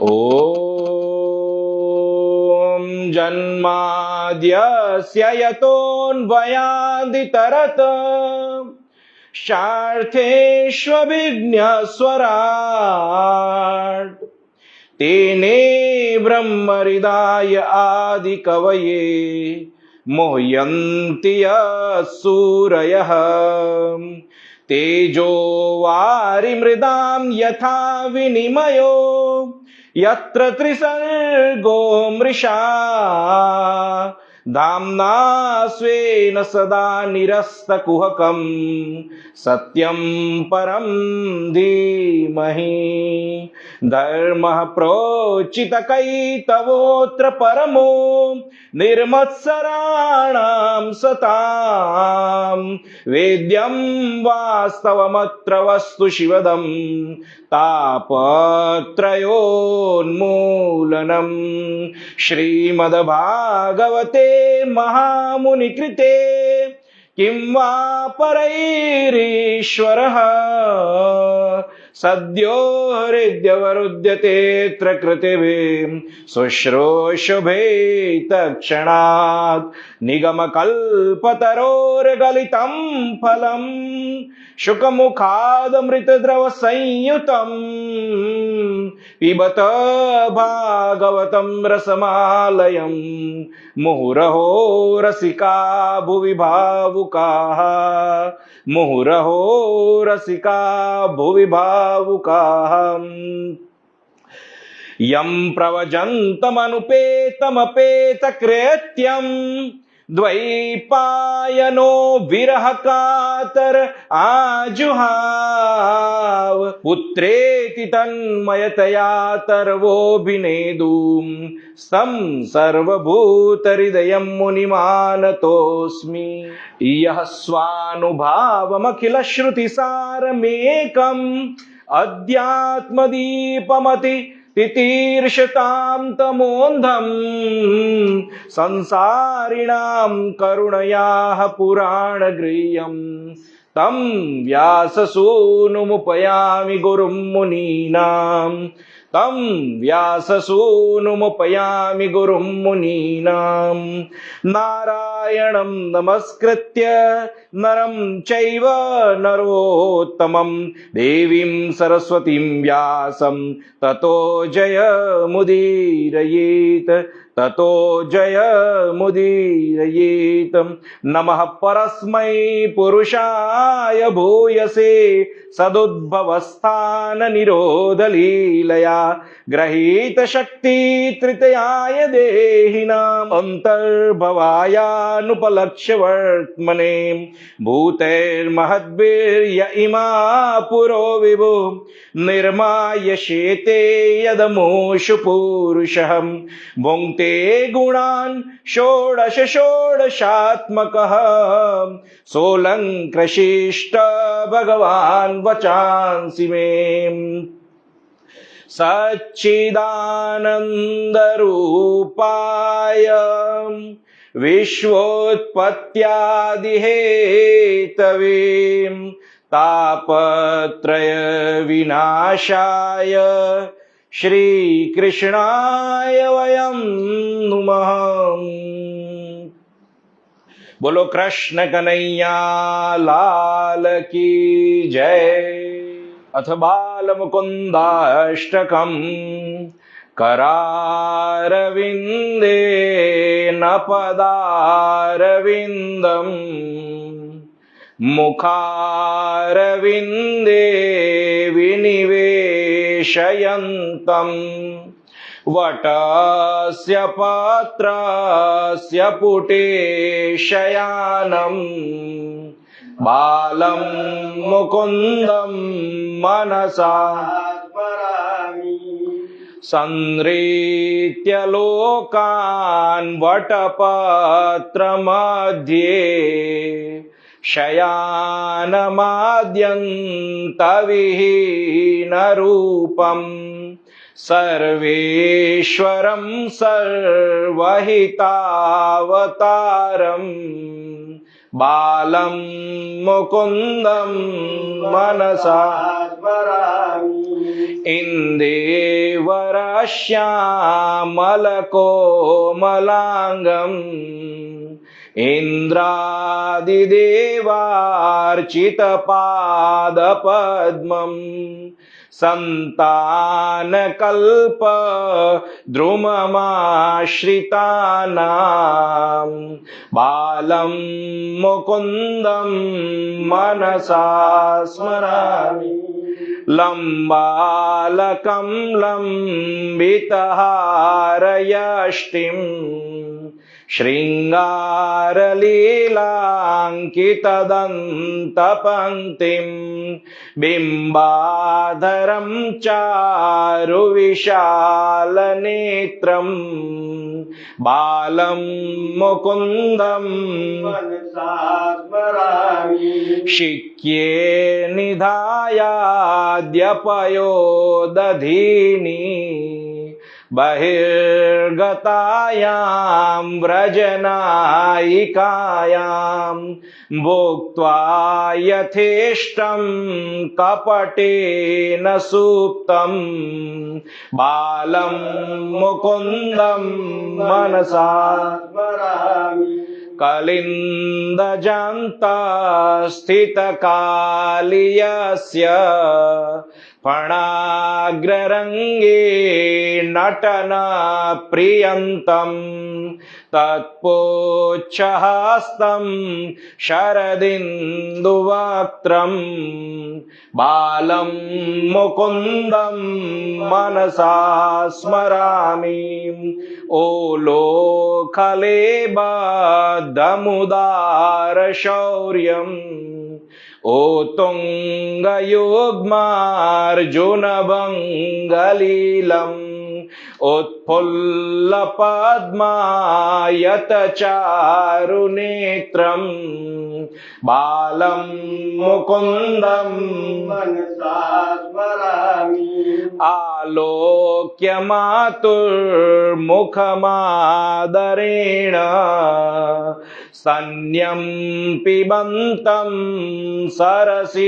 ॐ जन्माद्यस्य यतोऽन्वयादितरत् शार्थेष्वभिज्ञस्वराट् तेने ब्रह्महृदाय आदिकवये मुह्यन्ति यः सूरयः तेजो वारिमृदां यथा विनिमयो यत्र त्रिसर्गो मृषा धाम्ना स्वेन सदा निरस्तकुहकं सत्यं परं धीमहि धर्मः प्रोचितकैतवोऽत्र परमो निर्मत्सराणां सतां वेद्यं वास्तवमत्र वस्तु शिवदं तापत्रयोन्मूलनम् श्रीमद्भागवते महामुनिकृते किं वा परैरीश्वरः सद्यो हृद्यवरुध्यतेऽत्र कृतिभिः शुश्रूषुभे तत्क्षणात् निगमकल्पतरोर्गलितं फलं शुकमुखादमृतद्रवसंयुतं पिबत भागवतं रसमालयं मुहुरहो रसिका भुवि भावुकाः मुहुरहो रसिका भुवि भावुकाः यं प्रवजन्तमनुपेतमपेतकृत्यं द्वैपायनो विरहकातर आजुहाव पुत्रेति तन्मयतया तर्वोऽभिनेदुं स्तं सर्वभूतहृदयं मुनिमानतोऽस्मि यः स्वानुभावमखिलश्रुतिसारमेकम् अध्यात्मदीपमति तितीर्षतां तमोऽन्धम् संसारिणां करुणयाः पुराणगृह्यं तं व्याससूनुमुपयामि गुरुं मुनीनां तं व्याससूनुमुपयामि गुरुं मुनीनां नारायणं नमस्कृत्य नरं चैव नरोत्तमं देवीं सरस्वतीं व्यासं ततो जयमुदीरयेत् ततो जयमुदीरयेत् नमः परस्मै पुरुषाय भूयसे सदुद्भवस्थान निरोधलीलया ग्रहीत शक्ति तृतीयाय देहिनाम् अन्तर्भवायानुपलक्ष्य वर्त्मने भूतैर्महद्भिर्य इमा पुरो विभु निर्माय शेते यदमूषु पूरुषः भुङ्क्ते गुणान् षोडश षोडशात्मकः सोऽलङ्कृशिष्ट भगवान् वचांसि मे सच्चिदानन्दरूपाय विश्वोत्पत्त्यादिहेतवे तापत्रय विनाशाय श्रीकृष्णाय वयं नुमः। बोलो कृष्ण कन्हैया लाल की जय। अथ बाल मुकुंदाष्टकम् करारविंदे न पदारविंदम् मुखारविंदे विनिवेशयन्तम् वटस्य पत्रस्य पुटे शयानम् बालं मुकुन्दं मनसा संहृत्य लोकान् वटपत्रमध्ये शयानमाद्यन्तविहीनरूपम् सर्वेश्वरं सर्वहितावतारम् बालं मुकुन्दं मनसा स्मरामि। इंदेव श्यामलकोमलाङ्गम् इन्द्रादिदेवार्चितपादपद्मम् सन्तानकल्प द्रुममाश्रितानां बालं मुकुन्दं मनसा स्मरामि लम्बालकं लम्बितहारयष्टिं शृङ्गारलीलाङ्कितदन्तपङ्क्तिं बिम्बाधरं चारुविशालनेत्रं बालं मुकुन्दं मनसा स्मरामि शिक्ये निधायाद्यपयोदधीनि बहिर्गतायां व्रजनायिकायां भोक्त्वा यथेष्टं कपटेन सूक्तं बालं मुकुन्दं मनसा स्मरामि कलिन्दजान्तस्थितकालियस्य फणाग्ररङ्गे नटन प्रियन्तं तत्पोच्छहस्तं शरदिन्दुवक्त्रं बालं मुकुन्दं मनसा स्मरामि ओलोकलेबद्धमुदारशौर्यम् उत्तुङ्गयुग्मार्जुनभङ्गलीलम् उत्फुल्लपद्मायतचारुनेत्रं बालं मुकुन्दं मनसा स्मरामि आलोक्य मातुर्मुखमादरेण स्तन्यं पिबन्तं सरसीरुहाक्षं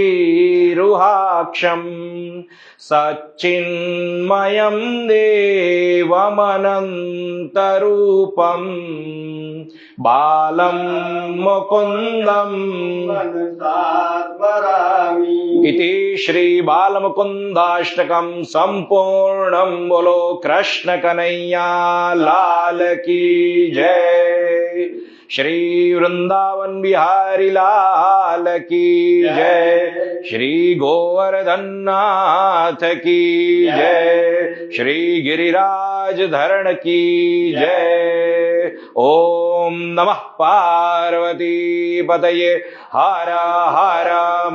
सच्चिन्मयं देवमनन्तरूपं बालं मुकुन्दं मनसा स्मरामि इति श्री बालमुकुन्दाष्टकं संपूर्णं। बोलो कृष्ण कन्हैया लाल की जय। श्री वृंदावन बिहारी लाल की जय। श्री गोवर्धन नाथ की जय। श्री गिरिराज धरण की जय। ओम नमः पार्वती पतये। हर हर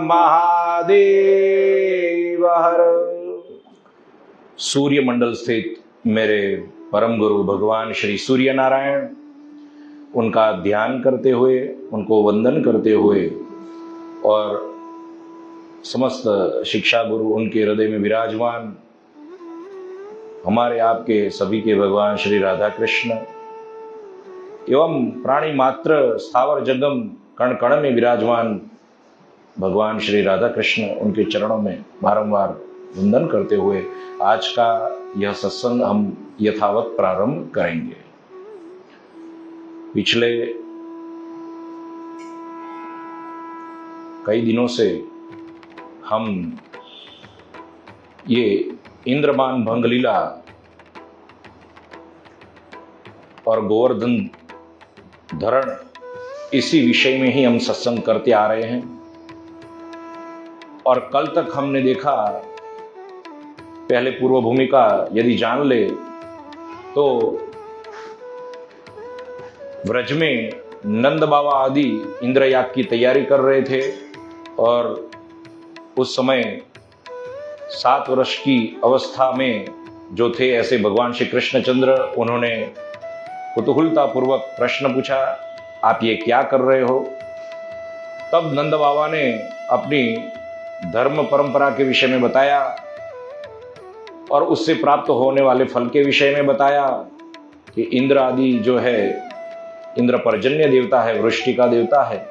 महादेव हर। सूर्य मंडल स्थित मेरे परम गुरु भगवान श्री सूर्य नारायण, उनका ध्यान करते हुए, उनको वंदन करते हुए और समस्त शिक्षा गुरु उनके हृदय में विराजमान हमारे आपके सभी के भगवान श्री राधा कृष्ण एवं प्राणी मात्र स्थावर जंगम कण कण में विराजमान भगवान श्री राधा कृष्ण, उनके चरणों में बारंबार वंदन करते हुए आज का यह सत्संग हम यथावत प्रारंभ करेंगे। पिछले कई दिनों से हम ये इंद्रमान भंगलीला और गोवर्धन धरण इसी विषय में ही हम सत्संग करते आ रहे हैं। और कल तक हमने देखा, पहले पूर्व भूमिका यदि जान ले तो व्रज में नंद बाबा आदि इंद्रयाग की तैयारी कर रहे थे और उस समय 7 वर्ष की अवस्था में जो थे ऐसे भगवान श्री कृष्णचंद्र, उन्होंने कुतूहलता पूर्वक प्रश्न पूछा, आप ये क्या कर रहे हो? तब नंद बाबा ने अपनी धर्म परंपरा के विषय में बताया और उससे प्राप्त होने वाले फल के विषय में बताया कि इंद्र आदि जो है, इंद्र पर्जन्य देवता है, वृष्टि का देवता है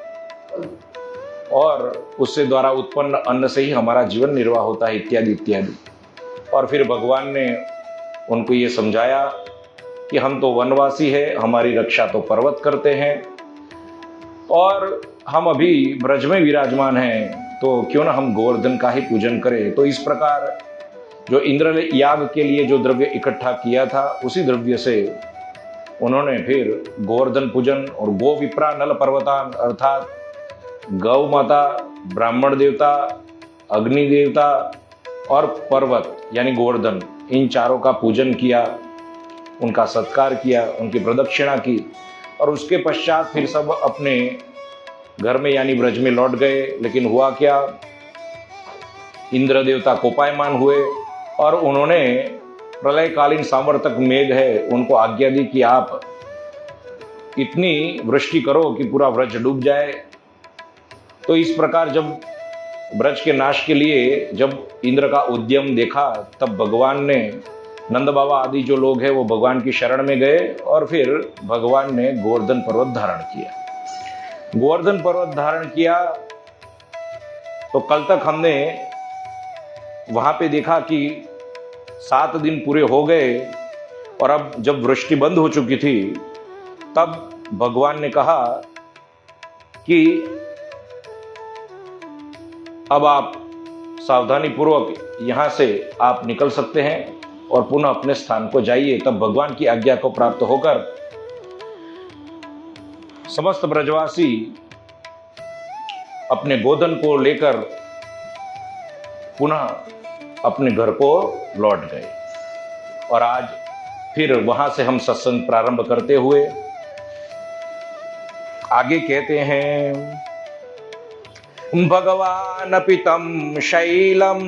और उससे द्वारा उत्पन्न अन्न से ही हमारा जीवन निर्वाह होता है, इत्यादि इत्यादि। और फिर भगवान ने उनको ये समझाया कि हम तो वनवासी है, हमारी रक्षा तो पर्वत करते हैं और हम अभी ब्रज में विराजमान हैं, तो क्यों ना हम गोवर्धन का ही पूजन करें। तो इस प्रकार जो इंद्र ने याग के लिए जो द्रव्य इकट्ठा किया था, उसी द्रव्य से उन्होंने फिर गोवर्धन पूजन और गो विप्रा नल पर्वतान अर्थात गौ माता, ब्राह्मण देवता, अग्नि देवता और पर्वत यानी गोवर्धन, इन चारों का पूजन किया, उनका सत्कार किया, उनकी प्रदक्षिणा की और उसके पश्चात फिर सब अपने घर में यानी ब्रज में लौट गए। लेकिन हुआ क्या, इंद्र देवता कोपायमान हुए और उन्होंने प्रलयकालीन सामर्थक मेघ है उनको आज्ञा दी कि आप इतनी वृष्टि करो कि पूरा ब्रज डूब जाए। तो इस प्रकार जब ब्रज के नाश के लिए जब इंद्र का उद्यम देखा, तब भगवान ने, नंद बाबा आदि जो लोग हैं वो भगवान की शरण में गए और फिर भगवान ने गोवर्धन पर्वत धारण किया। गोवर्धन पर्वत धारण किया तो कल तक हमने वहां पे देखा कि 7 दिन पूरे हो गए और अब जब वृष्टि बंद हो चुकी थी, तब भगवान ने कहा कि अब आप सावधानी पूर्वक यहां से आप निकल सकते हैं और पुनः अपने स्थान को जाइए। तब भगवान की आज्ञा को प्राप्त होकर समस्त ब्रजवासी अपने गोधन को लेकर पुनः अपने घर को लौट गए। और आज फिर वहां से हम सत्संग प्रारंभ करते हुए आगे कहते हैं, भगवान पितम शैलम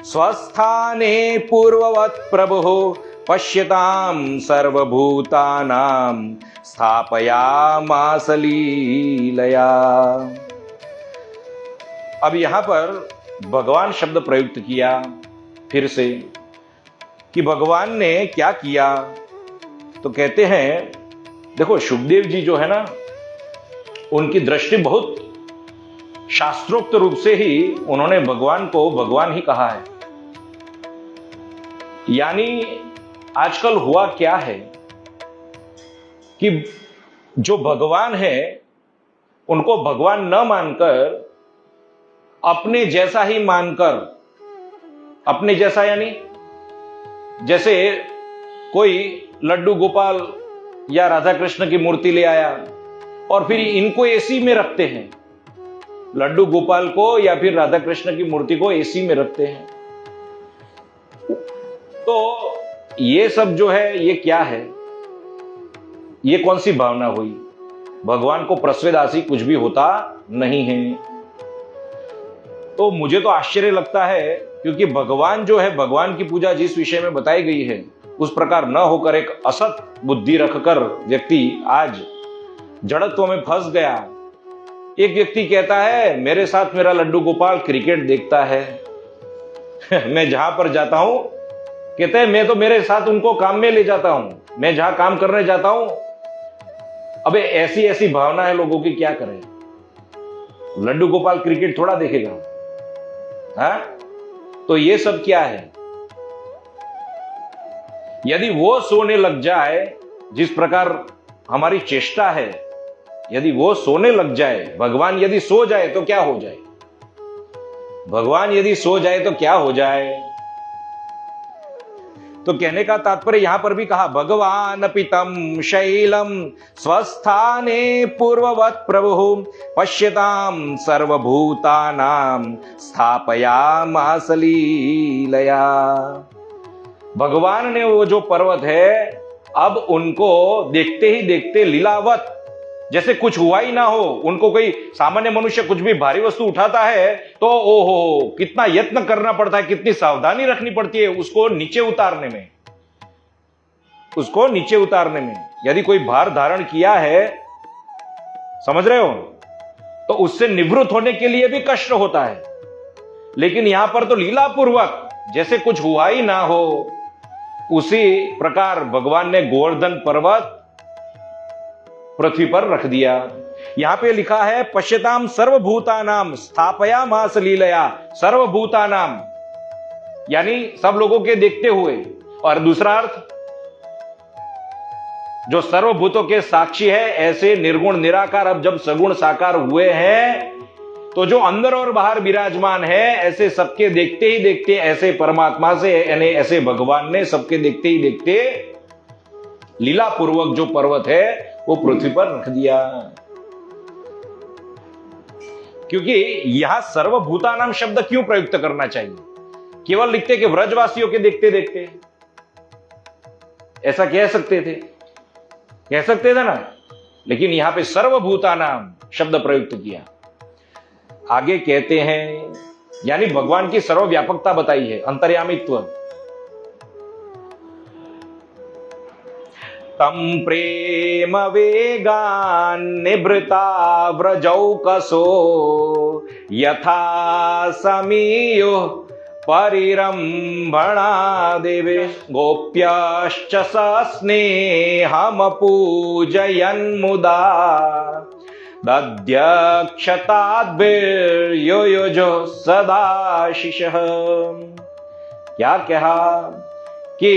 स्वस्थाने पूर्ववत् प्रभु पश्यताम सर्वभूतानां स्थापयामास लीलया। अब यहां पर भगवान शब्द प्रयुक्त किया फिर से कि भगवान ने क्या किया। तो कहते हैं, देखो सुखदेव जी जो है ना, उनकी दृष्टि बहुत शास्त्रोक्त रूप से ही उन्होंने भगवान को भगवान ही कहा है। यानी आजकल हुआ क्या है कि जो भगवान है उनको भगवान न मानकर अपने जैसा ही मानकर, अपने जैसा यानी जैसे कोई लड्डू गोपाल या राधा कृष्ण की मूर्ति ले आया और फिर इनको एसी में रखते हैं, लड्डू गोपाल को या फिर राधा कृष्ण की मूर्ति को एसी में रखते हैं। तो ये सब जो है ये क्या है, ये कौन सी भावना हुई। भगवान को प्रस्वेदासी कुछ भी होता नहीं है। तो मुझे तो आश्चर्य लगता है, क्योंकि भगवान जो है, भगवान की पूजा जिस विषय में बताई गई है उस प्रकार न होकर एक असत बुद्धि रखकर व्यक्ति आज जड़त्व में फंस गया। एक व्यक्ति कहता है मेरे साथ मेरा लड्डू गोपाल क्रिकेट देखता है मैं जहां पर जाता हूं, कहते हैं मैं तो मेरे साथ उनको काम में ले जाता हूं, मैं जहां काम करने जाता हूं। अबे ऐसी ऐसी भावना है लोगों की, क्या करें। लड्डू गोपाल क्रिकेट थोड़ा देखेगा, हाँ? तो ये सब क्या है। यदि वो सोने लग जाए जिस प्रकार हमारी चेष्टा है, यदि वो सोने लग जाए, भगवान यदि सो जाए तो क्या हो जाए, भगवान यदि सो जाए तो क्या हो जाए। तो कहने का तात्पर्य यहां पर भी कहा, भगवान पितम शैलम स्वस्थाने पूर्ववत् प्रभु पश्यताम सर्वभूतानां स्थापयामास लीलया। भगवान ने वो जो पर्वत है अब उनको देखते ही देखते लीलावत, जैसे कुछ हुआ ही ना हो। उनको कोई सामान्य मनुष्य कुछ भी भारी वस्तु उठाता है तो ओहो कितना यत्न करना पड़ता है, कितनी सावधानी रखनी पड़ती है उसको नीचे उतारने में, उसको नीचे उतारने में। यदि कोई भार धारण किया है, समझ रहे हो, तो उससे निवृत्त होने के लिए भी कष्ट होता है। लेकिन यहां पर तो लीलापूर्वक जैसे कुछ हुआ ही ना हो, उसी प्रकार भगवान ने गोवर्धन पर्वत पृथ्वी पर रख दिया। यहां पे लिखा है पश्यताम सर्वभूतानाम स्थापयामास लीलया। सर्वभूतानाम यानी सब लोगों के देखते हुए, और दूसरा अर्थ, जो सर्वभूतों के साक्षी है, ऐसे निर्गुण निराकार अब जब सगुण साकार हुए हैं, तो जो अंदर और बाहर विराजमान है, ऐसे सबके देखते ही देखते ऐसे परमात्मा से, यानी ऐसे भगवान ने सबके देखते ही देखते लीला पूर्वक जो पर्वत है वो पृथ्वी पर रख दिया। क्योंकि यहां सर्वभूतानाम शब्द क्यों प्रयुक्त करना चाहिए? केवल लिखते कि व्रजवासियों के देखते देखते, ऐसा कह सकते थे ना, लेकिन यहां पे सर्वभूतानाम शब्द प्रयुक्त किया। आगे कहते हैं, यानी भगवान की सर्वव्यापकता बताई है, अंतर्यामित्व। तम प्रेम वेगान निभृता व्रजौकसो यथा समीयो परिरंभणा देवे गोप्यश्च सस्नेहमपूजयन्मुदा दध्यक्षताद्भिर्योयो सदाशिषः। क्या कहा कि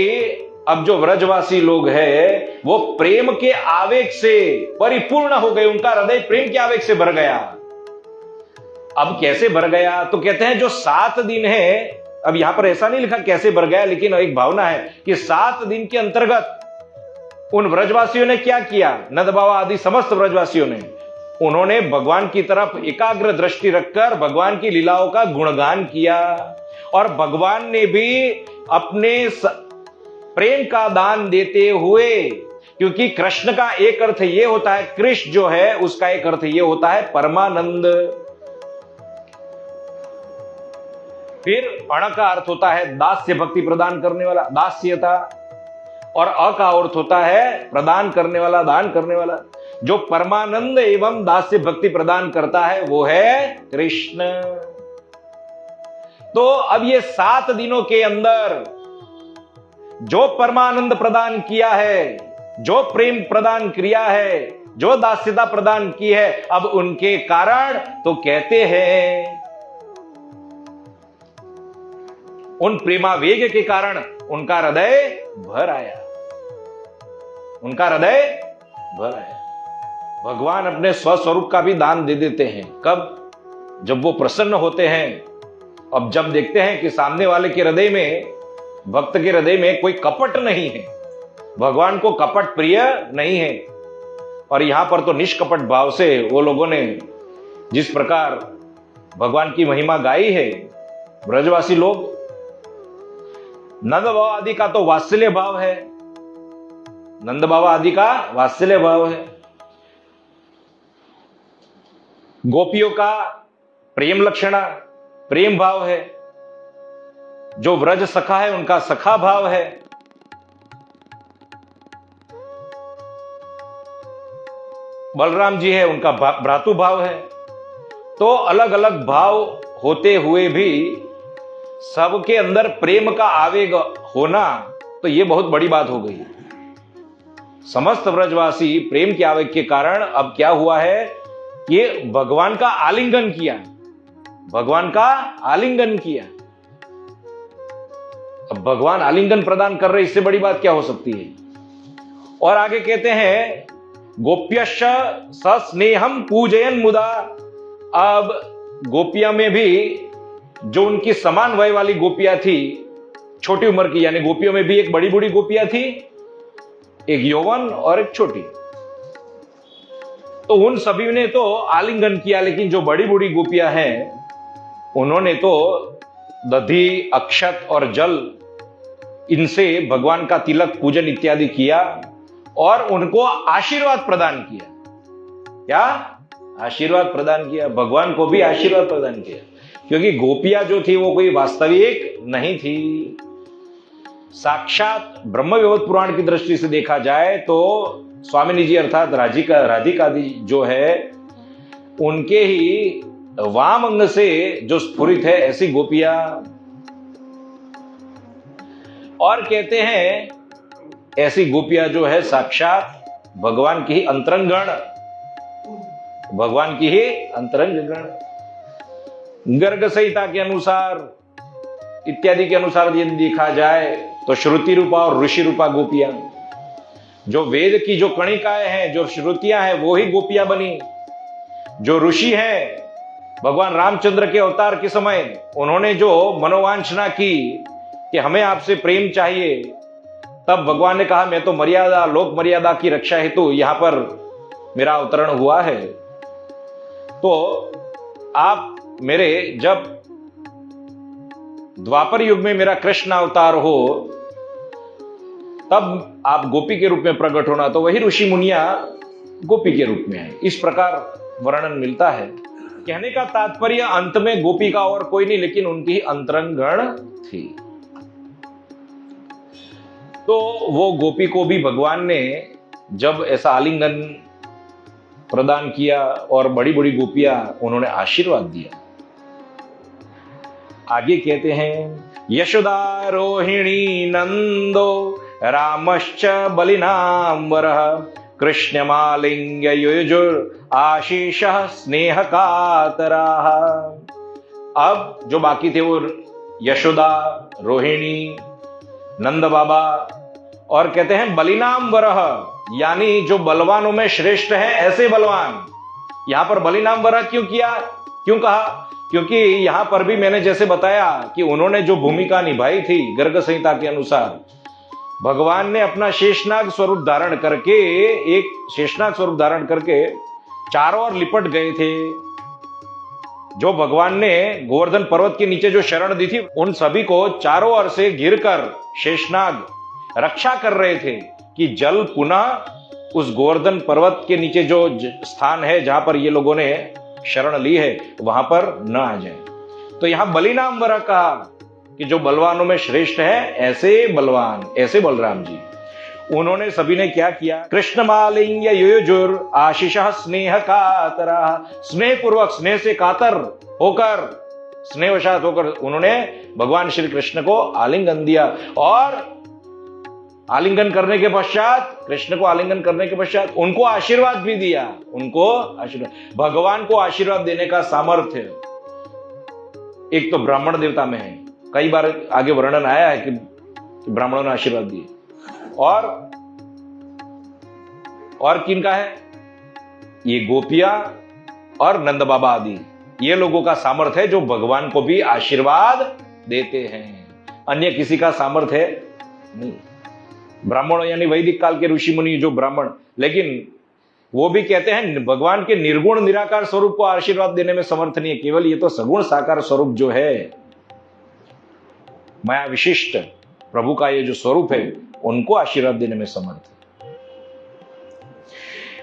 अब जो व्रजवासी लोग हैं वो प्रेम के आवेग से परिपूर्ण हो गए, उनका हृदय प्रेम के आवेग से भर गया। अब कैसे भर गया? तो कहते हैं जो 7 दिन है, अब यहां पर ऐसा नहीं लिखा कैसे भर गया, लेकिन एक भावना है कि 7 दिन के अंतर्गत उन व्रजवासियों ने क्या किया, नंद बाबा आदि समस्त व्रजवासियों ने, उन्होंने भगवान की तरफ एकाग्र दृष्टि रखकर भगवान की लीलाओं का गुणगान किया। और भगवान ने भी अपने प्रेम का दान देते हुए, क्योंकि कृष्ण का एक अर्थ ये होता है, कृष्ण जो है उसका एक अर्थ ये होता है परमानंद। फिर अण का अर्थ होता है दास्य भक्ति प्रदान करने वाला, दास्यता, और अ का अर्थ होता है प्रदान करने वाला, दान करने वाला। जो परमानंद एवं दास्य भक्ति प्रदान करता है वो है कृष्ण। तो अब ये 7 दिनों के अंदर जो परमानंद प्रदान किया है, जो प्रेम प्रदान किया है, जो दास्यता प्रदान की है, अब उनके कारण तो कहते हैं उन प्रेमावेग के कारण उनका हृदय भर आया, उनका हृदय भर आया। भगवान अपने स्वस्वरूप का भी दान दे देते हैं। कब? जब वो प्रसन्न होते हैं। अब जब देखते हैं कि सामने वाले के हृदय में, भक्त के हृदय में कोई कपट नहीं है, भगवान को कपट प्रिय नहीं है, और यहां पर तो निष्कपट भाव से वो लोगों ने जिस प्रकार भगवान की महिमा गाई है, ब्रजवासी लोग, नंद बाबा आदि का तो वात्सल्य भाव है, नंद बाबा आदि का वात्सल्य भाव है, गोपियों का प्रेम लक्षणा, प्रेम भाव है, जो व्रज सखा है उनका सखा भाव है। बलराम जी है, उनका भ्रातु भाव है। तो अलग अलग भाव होते हुए भी सबके अंदर प्रेम का आवेग होना, तो यह बहुत बड़ी बात हो गई। समस्त व्रजवासी प्रेम के आवेग के कारण अब क्या हुआ है, ये भगवान का आलिंगन किया, भगवान का आलिंगन किया। अब भगवान आलिंगन प्रदान कर रहे, इससे बड़ी बात क्या हो सकती है। और आगे कहते हैं गोप्यश्च सस्नेहम पूजयन मुदा। अब गोपिया में भी जो उनकी समान वय वाली गोपियां थी, छोटी उम्र की, यानी गोपियों में भी एक बड़ी बूढ़ी गोपियां थी, एक यौवन और एक छोटी, तो उन सभी ने तो आलिंगन किया। लेकिन जो बड़ी बूढ़ी गोपियां हैं उन्होंने तो दधी, अक्षत और जल, इनसे भगवान का तिलक, पूजन इत्यादि किया और उनको आशीर्वाद प्रदान किया। क्या? आशीर्वाद प्रदान किया, भगवान को भी आशीर्वाद प्रदान किया। क्योंकि गोपियां जो थी वो कोई वास्तविक नहीं थी। साक्षात ब्रह्मवैवर्त पुराण की दृष्टि से देखा जाए तो स्वामिनी जी अर्थात राधिका दी जो है, उनके ही वाम अंग से जो स्फुरित है ऐसी गोपियां। और कहते हैं ऐसी गोपियां जो है साक्षात भगवान की ही अंतरंगण, भगवान की ही अंतरंगण। गर्ग संहिता के अनुसार इत्यादि के अनुसार यदि देखा जाए तो श्रुति रूपा और ऋषि रूपा गोपियां, जो वेद की जो कणिकाएं हैं, जो श्रुतियां हैं, वो ही गोपियां बनी। जो ऋषि हैं, भगवान रामचंद्र के अवतार के समय उन्होंने जो मनोवांछना की कि हमें आपसे प्रेम चाहिए, तब भगवान ने कहा मैं तो मर्यादा, लोक मर्यादा की रक्षा हेतु यहां पर मेरा अवतरण हुआ है। तो आप मेरे जब द्वापर युग में मेरा कृष्ण अवतार हो, तब आप गोपी के रूप में प्रकट होना। तो वही ऋषि मुनिया गोपी के रूप में है। इस प्रकार वर्णन मिलता है। कहने का तात्पर्य अंत में गोपी का और कोई नहीं, लेकिन उनकी अंतरंगण थी। तो वो गोपी को भी भगवान ने जब ऐसा आलिंगन प्रदान किया और बड़ी बड़ी गोपियां उन्होंने आशीर्वाद दिया। आगे कहते हैं यशोदा रोहिणी नंदो रामश्च बलिनाम्बरः कृष्णमालिंग्य युजुर आशीष स्नेह कातराः। अब जो बाकी थे वो यशोदा, रोहिणी, नंद बाबा और कहते हैं बलिनाम्बरः, यानी जो बलवानों में श्रेष्ठ है ऐसे बलवान। यहां पर बलिनाम्बरः क्यों किया, क्यों कहा? क्योंकि यहां पर भी मैंने जैसे बताया कि उन्होंने जो भूमिका निभाई थी गर्ग संहिता के अनुसार, भगवान ने अपना शेषनाग स्वरूप धारण करके, एक शेषनाग स्वरूप धारण करके चारों ओर लिपट गए थे। जो भगवान ने गोवर्धन पर्वत के नीचे जो शरण दी थी, उन सभी को चारों ओर से घिरकर शेषनाग रक्षा कर रहे थे कि जल पुनः उस गोवर्धन पर्वत के नीचे जो स्थान है जहां पर ये लोगों ने शरण ली है वहां पर न आ जाए। तो यहां बलिनाम्बरः कहा कि जो बलवानों में श्रेष्ठ है ऐसे बलवान, ऐसे बलराम जी। उन्होंने सभी ने क्या किया? कृष्ण मालिंग्य युजुर आशीष स्नेह कातरा, स्नेह पूर्वक, स्नेह से कातर होकर, स्नेहवशात होकर उन्होंने भगवान श्री कृष्ण को आलिंगन दिया। और आलिंगन करने के पश्चात, कृष्ण को आलिंगन करने के पश्चात उनको आशीर्वाद भी दिया। उनको आशीर्वाद, भगवान को आशीर्वाद देने का सामर्थ्य एक तो ब्राह्मण देवता में है। कई बार आगे वर्णन आया है कि ब्राह्मणों ने आशीर्वाद दिए। और किनका है? ये गोपियां और नंद बाबा आदि, ये लोगों का सामर्थ्य है जो भगवान को भी आशीर्वाद देते हैं। अन्य किसी का सामर्थ्य है नहीं। ब्राह्मणों यानी वैदिक काल के ऋषि मुनि जो ब्राह्मण, लेकिन वो भी कहते हैं भगवान के निर्गुण निराकार स्वरूप को आशीर्वाद देने में समर्थ नहीं है। केवल ये तो सगुण साकार स्वरूप जो है, माया विशिष्ट प्रभु का ये जो स्वरूप है, उनको आशीर्वाद देने में समर्थ है।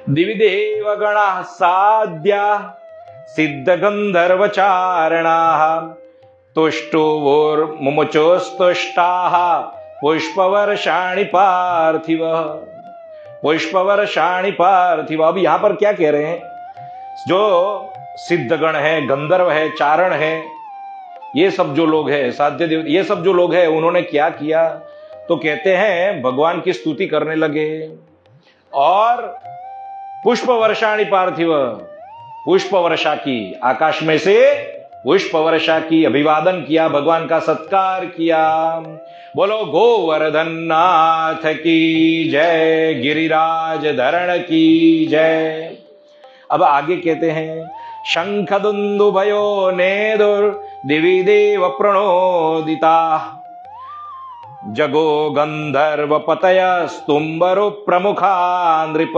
दिविदेव गणाः साध्या सिद्ध गंधर्व चारणाः तुष्टुवोर्मुमुचोस्तुष्टाः पुष्पवर्षाणि पार्थिव। पुष्पवर्षाणि पार्थिव। अब यहां पर क्या कह रहे हैं? जो सिद्धगण है, गंधर्व है, चारण है, ये सब जो लोग हैं, साध्य देव, ये सब जो लोग हैं, उन्होंने क्या किया? तो कहते हैं भगवान की स्तुति करने लगे और पुष्प वर्षाणि पार्थिव, पुष्प वर्षा की, आकाश में से पुष्प वर्षा की, अभिवादन किया, भगवान का सत्कार किया। बोलो गोवर्धन नाथ की जय, गिरिराज धरण की जय। अब आगे कहते हैं शंख दुंदुभयो नेदुर दिवि देव प्रणोदिता जगो गंधर्व पतय स्तुंबरो प्रमुखा नृप।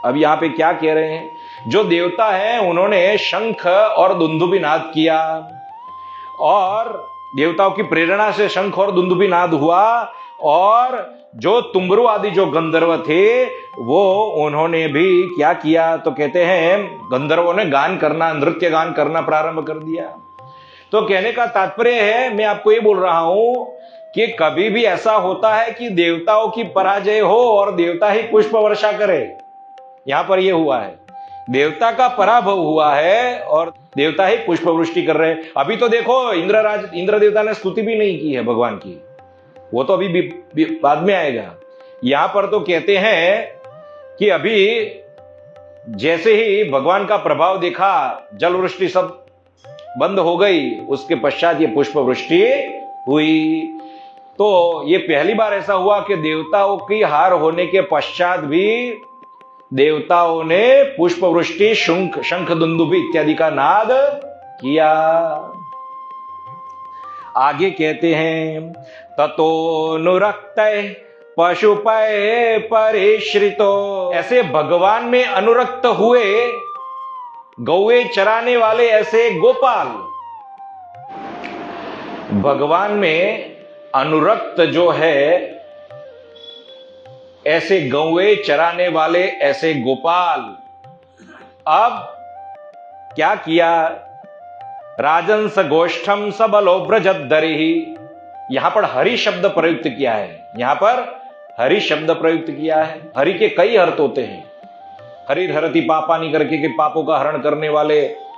अब यहां पे क्या कह रहे हैं? जो देवता है उन्होंने शंख और दुंदुभि नाद किया, और देवताओं की प्रेरणा से शंख और दुंदुभि नाद हुआ। और जो तुम्बरु आदि जो गंधर्व थे वो उन्होंने भी क्या किया? तो कहते हैं गंधर्वों ने गान करना, नृत्य गान करना प्रारंभ कर दिया। तो कहने का तात्पर्य है, मैं आपको ये बोल रहा हूं कि कभी भी ऐसा होता है कि देवताओं की पराजय हो और देवता ही पुष्प वर्षा करे। यहां पर यह हुआ है, देवता का पराभव हुआ है और देवता ही पुष्प वृष्टि कर रहे हैं। अभी तो देखो इंद्र देवता ने स्तुति भी नहीं की है भगवान की, वो तो अभी बाद में आएगा। यहां पर तो कहते हैं कि अभी जैसे ही भगवान का प्रभाव देखा, जल वृष्टि सब बंद हो गई, उसके पश्चात ये पुष्प वृष्टि हुई। तो ये पहली बार ऐसा हुआ कि देवताओं की हार होने के पश्चात भी देवताओं ने पुष्प वृष्टि, शंख दुंदुभी इत्यादि का नाद किया। आगे कहते हैं ततोनुरक्त पशुपय परिश्रितो, ऐसे भगवान में अनुरक्त हुए गौए चराने वाले ऐसे गोपाल, भगवान में अनुरक्त जो है ऐसे गौए चराने वाले ऐसे गोपाल, अब क्या किया? राजंस गोष्ठम सबलो ब्रजदरिहि, यहां पर हरि शब्द प्रयुक्त किया है, यहां पर हरि शब्द प्रयुक्त किया है। हरि के कई अर्थ होते हैं। हरिर हरति पापानि करके के पापों का हरण करने वाले,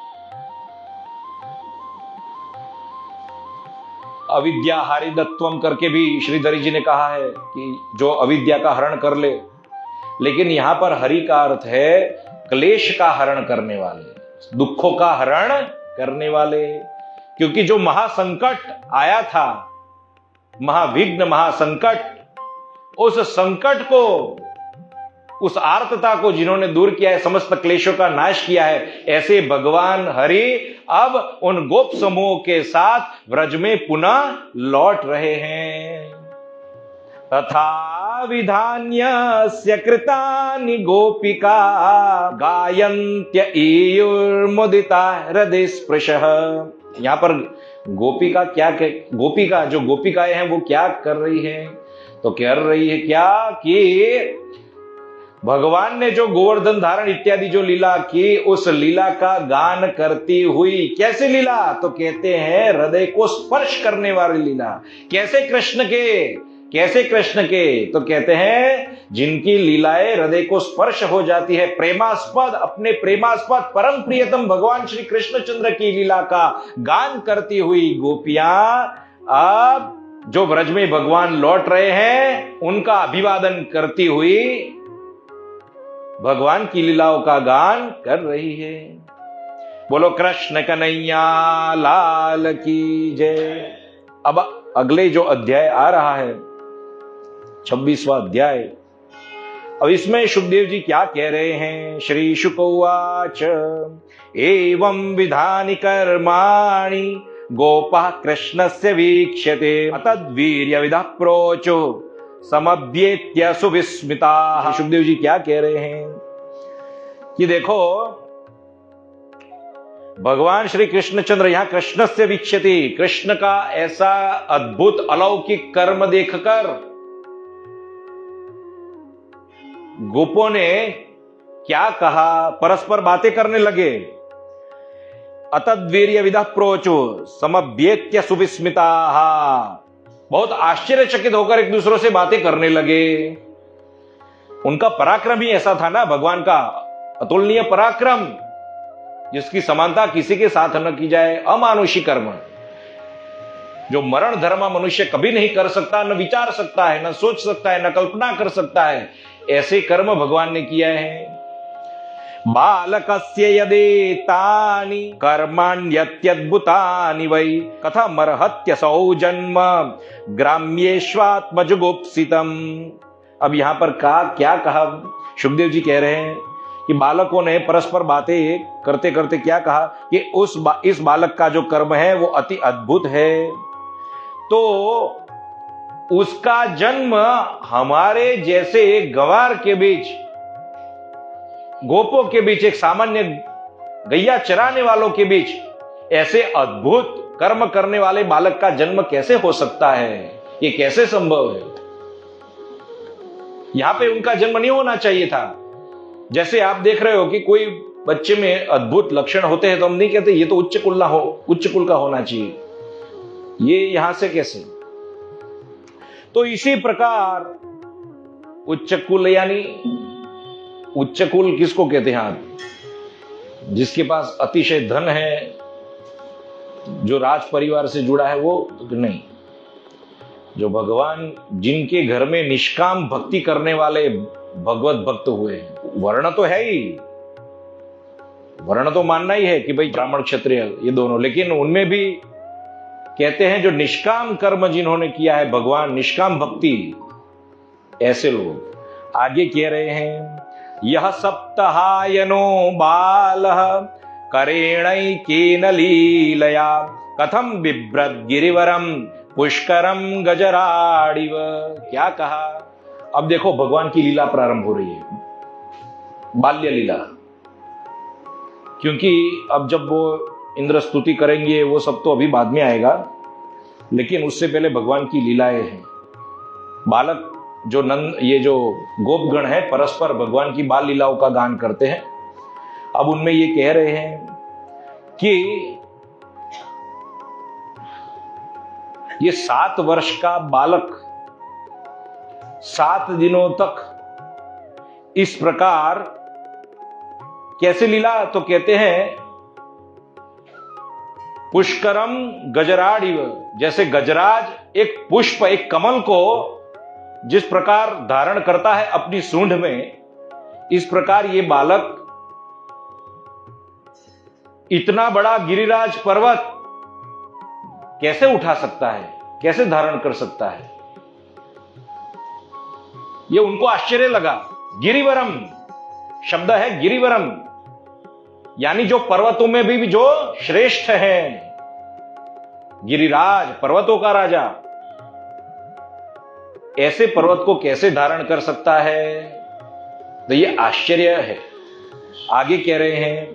अविद्या हारिदत्वम करके भी श्रीधरी जी ने कहा है कि जो अविद्या का हरण कर ले। लेकिन यहां पर हरि का अर्थ है क्लेश का हरण करने वाले, दुखों का हरण करने वाले। क्योंकि जो महासंकट आया था, महाविघ्न महासंकट, उस संकट को, उस आर्तता को जिन्होंने दूर किया है, समस्त क्लेशों का नाश किया है, ऐसे भगवान हरि अब उन गोप समूह के साथ व्रज में पुनः लौट रहे हैं। तथा विधान्यस्य कृतानि गोपिका गायन्त्य ईयुर्मुदिता हृदय स्पृशः। यहां पर गोपिका गोपिका जो गोपिकाएं हैं वो क्या कर रही हैं? तो कर रही है क्या कि भगवान ने जो गोवर्धन धारण इत्यादि जो लीला की, उस लीला का गान करती हुई। कैसे लीला? तो कहते हैं हृदय को स्पर्श करने वाली लीला। कैसे कृष्ण के? तो कहते हैं जिनकी लीलाएं हृदय को स्पर्श हो जाती है, प्रेमास्पद, अपने प्रेमास्पद परम प्रियतम भगवान श्री कृष्णचंद्र की लीला का गान करती हुई गोपियां अब जो व्रज में भगवान लौट रहे हैं उनका अभिवादन करती हुई भगवान की लीलाओं का गान कर रही है। बोलो कृष्ण कन्हैया लाल की जय। अब अगले जो अध्याय आ रहा है 26वां अध्याय, अब इसमें शुकदेव जी क्या कह रहे हैं? श्री शुक उवाच एवं विधानि कर्माणि गोपः कृष्णस्य वीक्ष्यते अतद्वीर्य विदः प्रोचो समभ्येत्य सुविस्मिता। शुकदेव जी क्या कह रहे हैं कि देखो भगवान श्री कृष्णचंद्र यहां कृष्णस्य वीक्ष्यते, कृष्ण का ऐसा अद्भुत अलौकिक कर्म देखकर गोपों ने क्या कहा? परस्पर बातें करने लगे। अतद्वीर्य विदः प्रोचो समभ्येत्य सुविस्मिता, बहुत आश्चर्यचकित होकर एक दूसरों से बातें करने लगे। उनका पराक्रम ही ऐसा था ना, भगवान का अतुलनीय पराक्रम, जिसकी समानता किसी के साथ न की जाए। अमानुषी कर्म जो मरण धर्म मनुष्य कभी नहीं कर सकता, न विचार सकता है, न सोच सकता है, न कल्पना कर सकता है, ऐसे कर्म भगवान ने किया है। बालकस्य यदेतानि कर्माण्यत्यद्भुतानि वै कथमर्हत्यसौ जन्म ग्राम्येष्वात्मजुगुप्सितम्। अब यहां पर क्या कहा? शुकदेव जी कह रहे हैं कि बालकों ने परस्पर बातें करते करते क्या कहा कि इस बालक का जो कर्म है वो अति अद्भुत है, तो उसका जन्म हमारे जैसे एक गंवार के बीच, गोपों के बीच, एक सामान्य गैया चराने वालों के बीच ऐसे अद्भुत कर्म करने वाले बालक का जन्म कैसे हो सकता है? ये कैसे संभव है? यहां पे उनका जन्म नहीं होना चाहिए था। जैसे आप देख रहे हो कि कोई बच्चे में अद्भुत लक्षण होते हैं तो हम नहीं कहते ये तो उच्च कुल का होना चाहिए, ये यहां से कैसे? तो इसी प्रकार उच्च कुल, यानी उच्च कुल किसको कहते हैं? आप जिसके पास अतिशय धन है, जो राज परिवार से जुड़ा है, वो नहीं। जो भगवान, जिनके घर में निष्काम भक्ति करने वाले भगवत भक्त हुए हैं। वर्ण तो है ही, वर्ण तो मानना ही है कि भाई ब्राह्मण क्षत्रिय ये दोनों, लेकिन उनमें भी कहते हैं जो निष्काम कर्म जिन्होंने किया है भगवान, निष्काम भक्ति, ऐसे लोग आगे कह रहे हैं, यह सप्तहायनो बालः करेणैकेन लीलया कथम बिभ्रत गिरिवरम पुष्करम गजराडिव। क्या कहा? अब देखो भगवान की लीला प्रारंभ हो रही है, बाल्य लीला। क्योंकि अब जब वो इंद्र स्तुति करेंगे वो सब तो अभी बाद में आएगा, लेकिन उससे पहले भगवान की लीलाएं हैं। बालक जो नंद, ये जो गोपगण है परस्पर भगवान की बाल लीलाओं का गान करते हैं। अब उनमें ये कह रहे हैं कि ये 7 वर्ष का बालक 7 दिनों तक इस प्रकार कैसे लीला, तो कहते हैं पुष्करम गजराडिव, जैसे गजराज एक पुष्प, एक कमल को जिस प्रकार धारण करता है अपनी सूंड में, इस प्रकार ये बालक इतना बड़ा गिरिराज पर्वत कैसे उठा सकता है, कैसे धारण कर सकता है। ये उनको आश्चर्य लगा। गिरिवरम शब्द है, गिरिवरम यानी जो पर्वतों में भी जो श्रेष्ठ है, गिरिराज पर्वतों का राजा, ऐसे पर्वत को कैसे धारण कर सकता है, तो ये आश्चर्य है। आगे कह रहे हैं,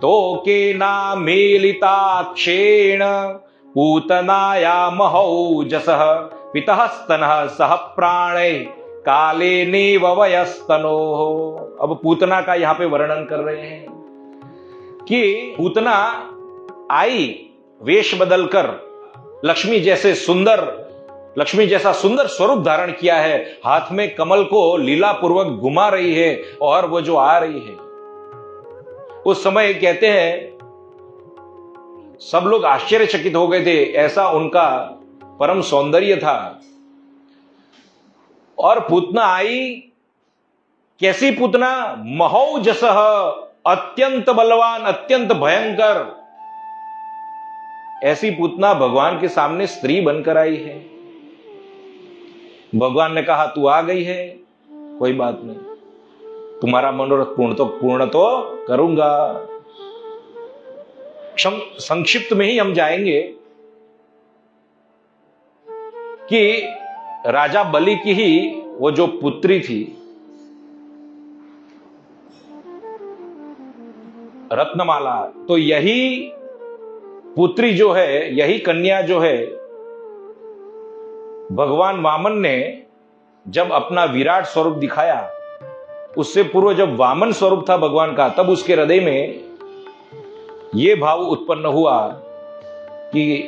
तो के ना मेलिताक्षेण पूतनाया महौजसः पितः स्तनः सह प्राणे काले नेव वयस्तनो। अब पूतना का यहां पे वर्णन कर रहे हैं कि पूतना आई वेश बदलकर लक्ष्मी जैसा सुंदर स्वरूप धारण किया है, हाथ में कमल को लीला पूर्वक घुमा रही है और वो जो आ रही है, उस समय कहते हैं सब लोग आश्चर्यचकित हो गए थे, ऐसा उनका परम सौंदर्य था। और पूतना आई, कैसी पूतना? महौजसः, अत्यंत बलवान, अत्यंत भयंकर। ऐसी पूतना भगवान के सामने स्त्री बनकर आई है। भगवान ने कहा तू आ गई है, कोई बात नहीं, तुम्हारा मनोरथ पूर्ण तो करूंगा। संक्षिप्त में ही हम जाएंगे कि राजा बलि की ही वो जो पुत्री थी रत्नमाला, तो यही पुत्री जो है, यही कन्या जो है, भगवान वामन ने जब अपना विराट स्वरूप दिखाया, उससे पूर्व जब वामन स्वरूप था भगवान का, तब उसके हृदय में यह भाव उत्पन्न हुआ कि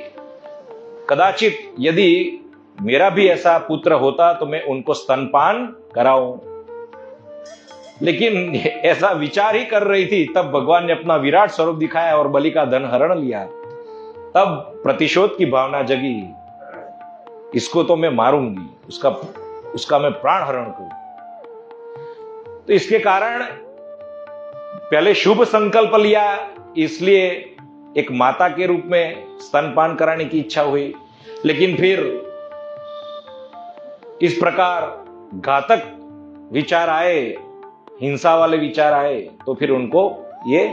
कदाचित यदि मेरा भी ऐसा पुत्र होता तो मैं उनको स्तनपान कराऊं। लेकिन ऐसा विचार ही कर रही थी, तब भगवान ने अपना विराट स्वरूप दिखाया और बलि का धन हरण लिया। तब प्रतिशोध की भावना जगी, इसको तो मैं मारूंगी, उसका मैं प्राण हरण करूं। तो इसके कारण पहले शुभ संकल्प लिया, इसलिए एक माता के रूप में स्तनपान कराने की इच्छा हुई, लेकिन फिर इस प्रकार घातक विचार आए, हिंसा वाले विचार आए, तो फिर उनको ये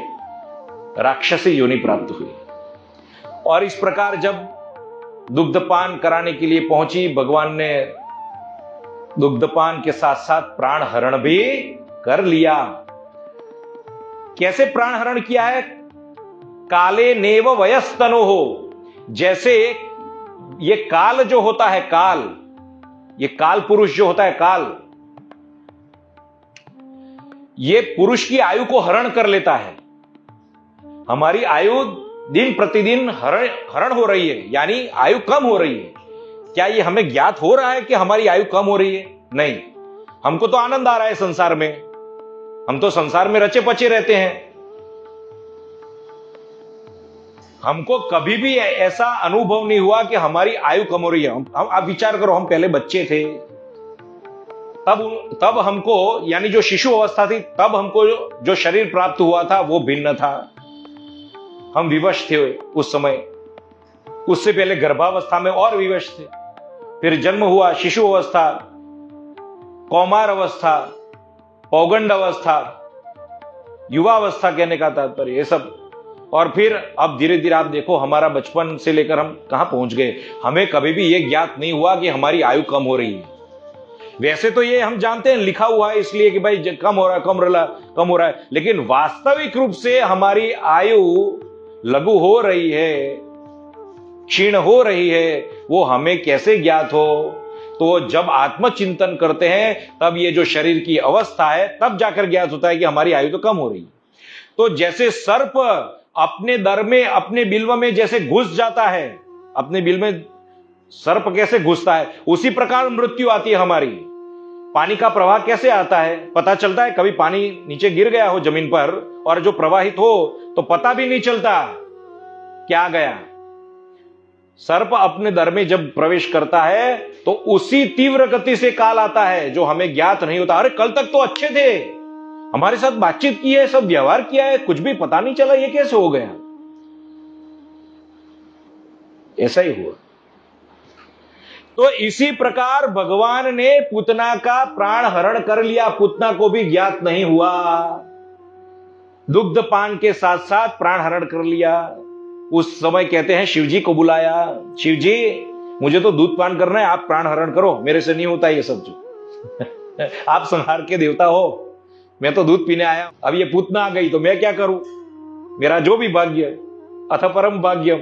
राक्षसी योनि प्राप्त हुई। और इस प्रकार जब दुग्धपान कराने के लिए पहुंची, भगवान ने दुग्धपान के साथ साथ प्राण हरण भी कर लिया। कैसे प्राण हरण किया है? काले नेव वयस्तनो हो, जैसे ये काल जो होता है, काल, ये काल पुरुष जो होता है, काल, ये पुरुष की आयु को हरण कर लेता है। हमारी आयु दिन प्रतिदिन हरण हो रही है, यानी आयु कम हो रही है। क्या ये हमें ज्ञात हो रहा है कि हमारी आयु कम हो रही है? नहीं, हमको तो आनंद आ रहा है संसार में, हम तो संसार में रचे पचे रहते हैं। हमको कभी भी ऐसा अनुभव नहीं हुआ कि हमारी आयु कम हो रही है। आप विचार करो, हम पहले बच्चे थे, तब हमको, यानी जो शिशु अवस्था थी, तब हमको जो शरीर प्राप्त हुआ था वो भिन्न था, हम विवश थे उस समय। उससे पहले गर्भावस्था में और विवश थे, फिर जन्म हुआ, शिशु अवस्था, कौमार अवस्था, पौगंड अवस्था, युवा अवस्था कहने का तात्पर्य ये सब, और फिर अब धीरे धीरे आप देखो हमारा बचपन से लेकर हम कहां पहुंच गए। हमें कभी भी ये ज्ञात नहीं हुआ कि हमारी आयु कम हो रही है। वैसे तो ये हम जानते हैं, लिखा हुआ है इसलिए कि भाई कम हो रहा है, कम हो रहा है, लेकिन वास्तविक रूप से हमारी आयु लघु हो रही है, क्षीण हो रही है, वो हमें कैसे ज्ञात हो? तो जब आत्मचिंतन करते हैं तब ये जो शरीर की अवस्था है तब जाकर ज्ञात होता है कि हमारी आयु तो कम हो रही है। तो जैसे सर्प अपने दर में, अपने बिल्व में जैसे घुस जाता है, अपने बिल में सर्प कैसे घुसता है, उसी प्रकार मृत्यु आती है हमारी। पानी का प्रवाह कैसे आता है पता चलता है, कभी पानी नीचे गिर गया हो जमीन पर और जो प्रवाहित हो तो पता भी नहीं चलता क्या गया। सर्प अपने दर में जब प्रवेश करता है तो उसी तीव्र गति से काल आता है जो हमें ज्ञात नहीं होता। अरे कल तक तो अच्छे थे, हमारे साथ बातचीत की है, सब व्यवहार किया है, कुछ भी पता नहीं चला, ये कैसे हो गया? ऐसा ही हुआ। तो इसी प्रकार भगवान ने पूतना का प्राण हरण कर लिया, पूतना को भी ज्ञात नहीं हुआ, दुग्ध पान के साथ साथ प्राण हरण कर लिया। उस समय कहते हैं शिवजी को बुलाया, शिवजी मुझे तो दूध पान करना है, आप प्राण हरण करो, मेरे से नहीं होता ये सब जो आप संहार के देवता हो, मैं तो दूध पीने आया, अब ये पूतना आ गई तो मैं क्या करूं? मेरा जो भी भाग्य, अथ परम भाग्यम,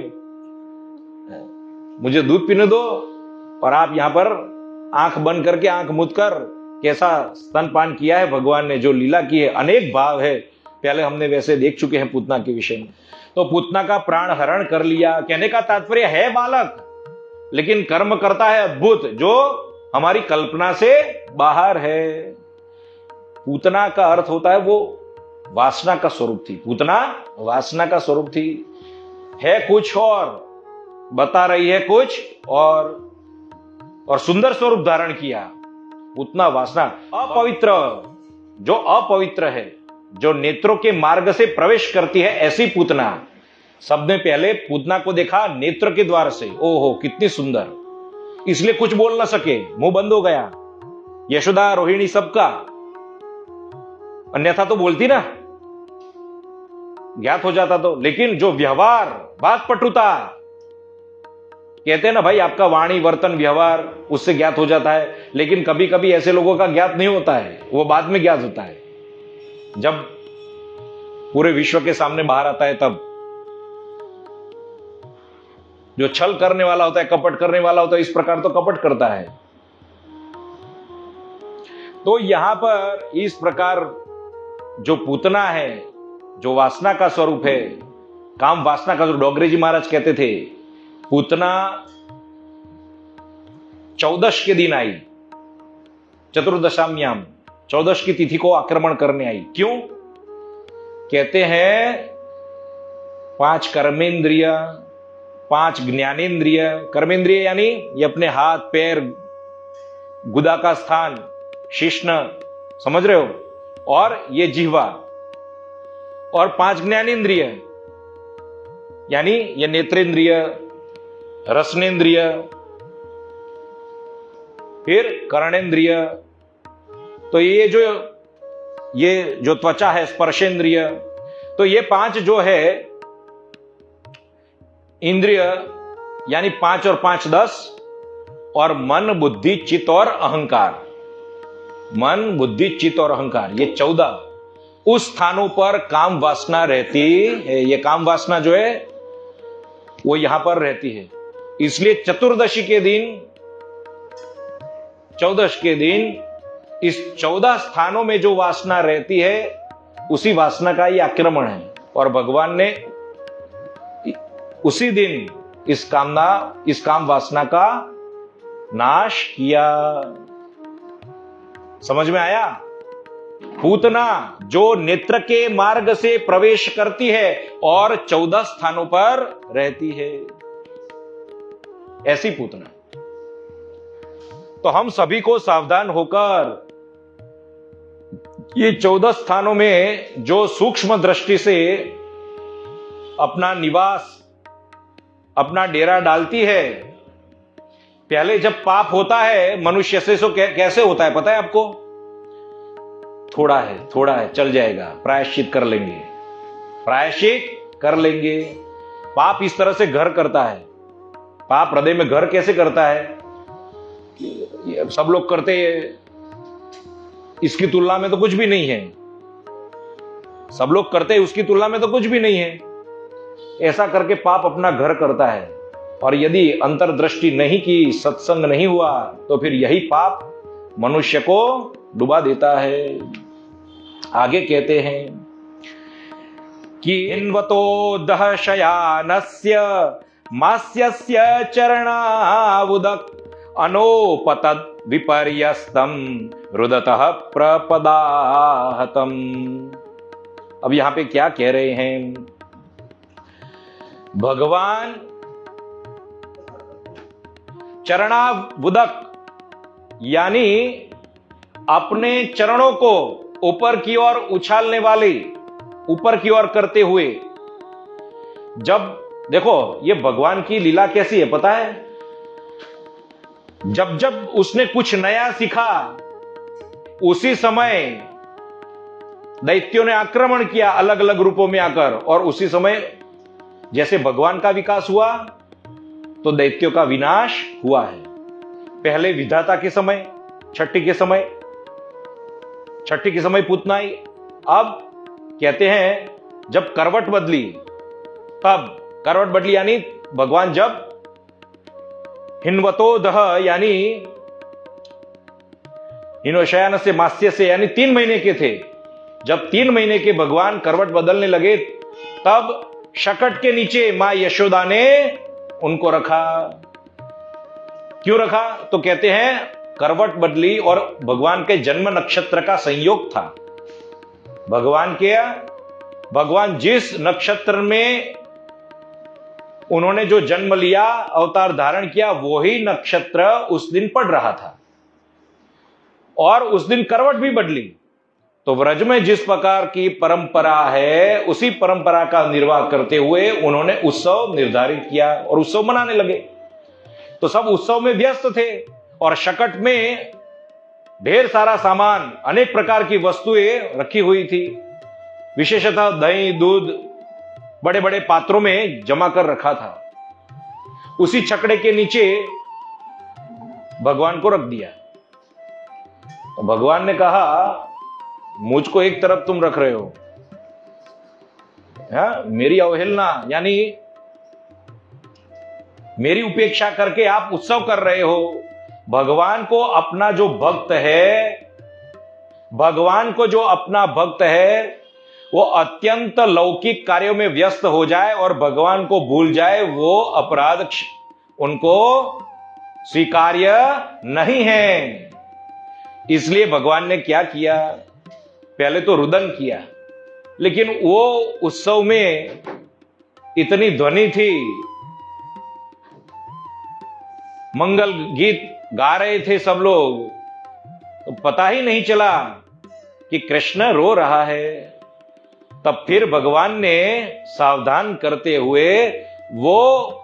मुझे दूध पीने दो और आप यहां पर आंख बंद करके, आंख मूंद कर कैसा स्तनपान किया है भगवान ने, जो लीला की है, अनेक भाव है, पहले हमने वैसे देख चुके हैं पूतना के विषय में। तो पूतना का प्राण हरण कर लिया, कहने का तात्पर्य है बालक लेकिन कर्म करता है अद्भुत, जो हमारी कल्पना से बाहर है। पूतना का अर्थ होता है वो वासना का स्वरूप थी, पूतना वासना का स्वरूप थी, है कुछ और, बता रही है कुछ और सुंदर स्वरूप धारण किया। पूतना वासना, अपवित्र, जो अपवित्र है, जो नेत्रों के मार्ग से प्रवेश करती है, ऐसी पूतना। सबने पहले पूतना को देखा नेत्र के द्वार से, ओहो कितनी सुंदर, इसलिए कुछ बोल ना सके, मुंह बंद हो गया। यशोदा, रोहिणी सबका, अन्यथा तो बोलती ना, ज्ञात हो जाता तो। लेकिन जो व्यवहार, बात पटुता, कहते हैं ना भाई आपका वाणी वर्तन व्यवहार उससे ज्ञात हो जाता है, लेकिन कभी कभी ऐसे लोगों का ज्ञात नहीं होता है, वो बाद में ज्ञात होता है, जब पूरे विश्व के सामने बाहर आता है तब। जो छल करने वाला होता है, कपट करने वाला होता है, इस प्रकार तो कपट करता है। तो यहां पर इस प्रकार जो पूतना है, जो वासना का स्वरूप है, काम वासना का, जो डोगरे जी महाराज कहते थे, पूतना 14 के दिन आई, चतुर्दशाम्याम, 14 की तिथि को आक्रमण करने आई। क्यों? कहते हैं 5 कर्मेंद्रिय, 5 ज्ञानेंद्रिय, कर्मेंद्रिय यानी ये अपने हाथ पैर, गुदा का स्थान, शिश्न, समझ रहे हो, और ये जिह्वा, और 5 ज्ञानेंद्रिय यानी ये नेत्रेंद्रिय, रसनेंद्रिय, फिर कर्णेंद्रिय। तो ये जो त्वचा है, स्पर्शेंद्रिय, तो ये 5 जो है इंद्रिय, यानी 5 और 5 10, और मन बुद्धि चित्त और अहंकार, मन बुद्धि चित्त और अहंकार, ये 14 उस स्थानों पर काम वासना रहती है। ये काम वासना जो है वो यहां पर रहती है। इसलिए चतुर्दशी के दिन, 14 के दिन, इस 14 स्थानों में जो वासना रहती है उसी वासना का ही आक्रमण है, और भगवान ने उसी दिन इस काम वासना का नाश किया। समझ में आया? पूतना जो नेत्र के मार्ग से प्रवेश करती है और 14 स्थानों पर रहती है, ऐसी पूतना। तो हम सभी को सावधान होकर ये 14 स्थानों में जो सूक्ष्म दृष्टि से अपना निवास अपना डेरा डालती है। पहले जब पाप होता है मनुष्य से तो कैसे होता है पता है आपको? थोड़ा है चल जाएगा, प्रायश्चित कर लेंगे, प्रायश्चित कर लेंगे। पाप इस तरह से घर करता है। पाप हृदय में घर कैसे करता है? सब लोग करते हैं, इसकी तुलना में तो कुछ भी नहीं है। सब लोग करते हैं, उसकी तुलना में तो कुछ भी नहीं है। ऐसा करके पाप अपना घर करता है। और यदि अंतर्दृष्टि नहीं की, सत्संग नहीं हुआ, तो फिर यही पाप मनुष्य को डुबा देता है। आगे कहते हैं कि हिन्वतो दहशयानस्य मास्यस्य चरणावुदक अनोपतद विपर्यस्तम रुदतः प्रपदाहतम। अब यहां पे क्या कह रहे हैं? भगवान चरणावुदक यानी अपने चरणों को ऊपर की ओर उछालने वाले, ऊपर की ओर करते हुए, जब देखो ये भगवान की लीला कैसी है पता है? जब जब उसने कुछ नया सीखा उसी समय दैत्यों ने आक्रमण किया अलग अलग रूपों में आकर, और उसी समय जैसे भगवान का विकास हुआ तो दैत्यों का विनाश हुआ है। पहले विधाता के समय, छठी के समय पूतना आई। अब कहते हैं जब करवट बदली, तब करवट बदली यानी भगवान जब हिन्वतो दह यानी हिनोशयान से मास्य से यानी 3 महीने के थे, जब 3 महीने के भगवान करवट बदलने लगे, तब शकट के नीचे मां यशोदा ने उनको रखा। क्यों रखा? तो कहते हैं करवट बदली और भगवान के जन्म नक्षत्र का संयोग था। भगवान जिस नक्षत्र में उन्होंने जो जन्म लिया, अवतार धारण किया, वही नक्षत्र उस दिन पड़ रहा था और उस दिन करवट भी बदली। तो व्रज में जिस प्रकार की परंपरा है, उसी परंपरा का निर्वाह करते हुए उन्होंने उत्सव निर्धारित किया और उत्सव मनाने लगे। तो सब उत्सव में व्यस्त थे और शकट में ढेर सारा सामान, अनेक प्रकार की वस्तुएं रखी हुई थी। विशेषतः दही, दूध बड़े बड़े पात्रों में जमा कर रखा था। उसी छकड़े के नीचे भगवान को रख दिया। तो भगवान ने कहा, मुझको एक तरफ तुम रख रहे हो, मेरी अवहेलना यानी मेरी उपेक्षा करके आप उत्सव कर रहे हो। भगवान को अपना जो भक्त है, वो अत्यंत लौकिक कार्यों में व्यस्त हो जाए और भगवान को भूल जाए, वो अपराध उनको स्वीकार्य नहीं है। इसलिए भगवान ने क्या किया? पहले तो रुदन किया, लेकिन वो उत्सव में इतनी ध्वनि थी, मंगल गीत गा रहे थे सब लोग, तो पता ही नहीं चला कि कृष्ण रो रहा है। तब फिर भगवान ने सावधान करते हुए वो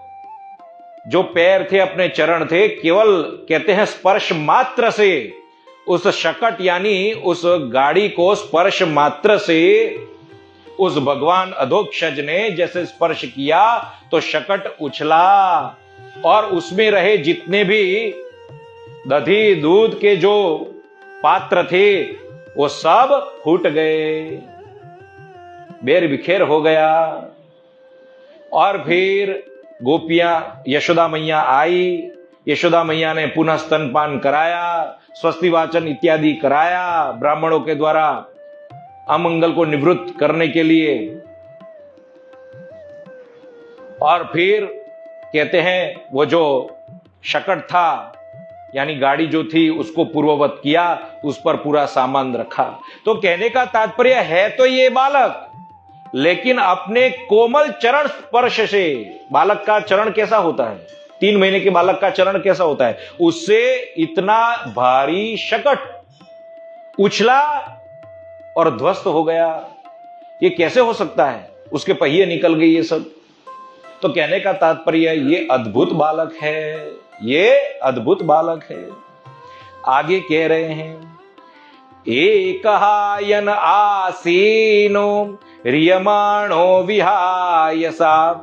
जो पैर थे, अपने चरण थे, केवल कहते हैं स्पर्श मात्र से उस शकट यानी उस गाड़ी को स्पर्श मात्र से उस भगवान अधोक्षज ने जैसे स्पर्श किया तो शकट उछला और उसमें रहे जितने भी दधी दूध के जो पात्र थे वो सब फूट गए, बेर बिखेर हो गया। और फिर गोपियां, यशोदा मैया आई। यशोदा मैया ने पुनः स्तनपान कराया, स्वस्ति वाचन इत्यादि कराया ब्राह्मणों के द्वारा अमंगल को निवृत्त करने के लिए। और फिर कहते हैं वो जो शकट था यानी गाड़ी जो थी उसको पूर्ववत किया, उस पर पूरा सामान रखा। तो कहने का तात्पर्य है तो ये बालक, लेकिन अपने कोमल चरण स्पर्श से, बालक का चरण कैसा होता है, 3 महीने के बालक का चरण कैसा होता है, उससे इतना भारी शकट उछला और ध्वस्त हो गया। ये कैसे हो सकता है? उसके पहिए निकल गए ये सब। तो कहने का तात्पर्य ये अद्भुत बालक है, ये अद्भुत बालक है। आगे कह रहे हैं, एकहायन आसीनो रियमाणो विहायसा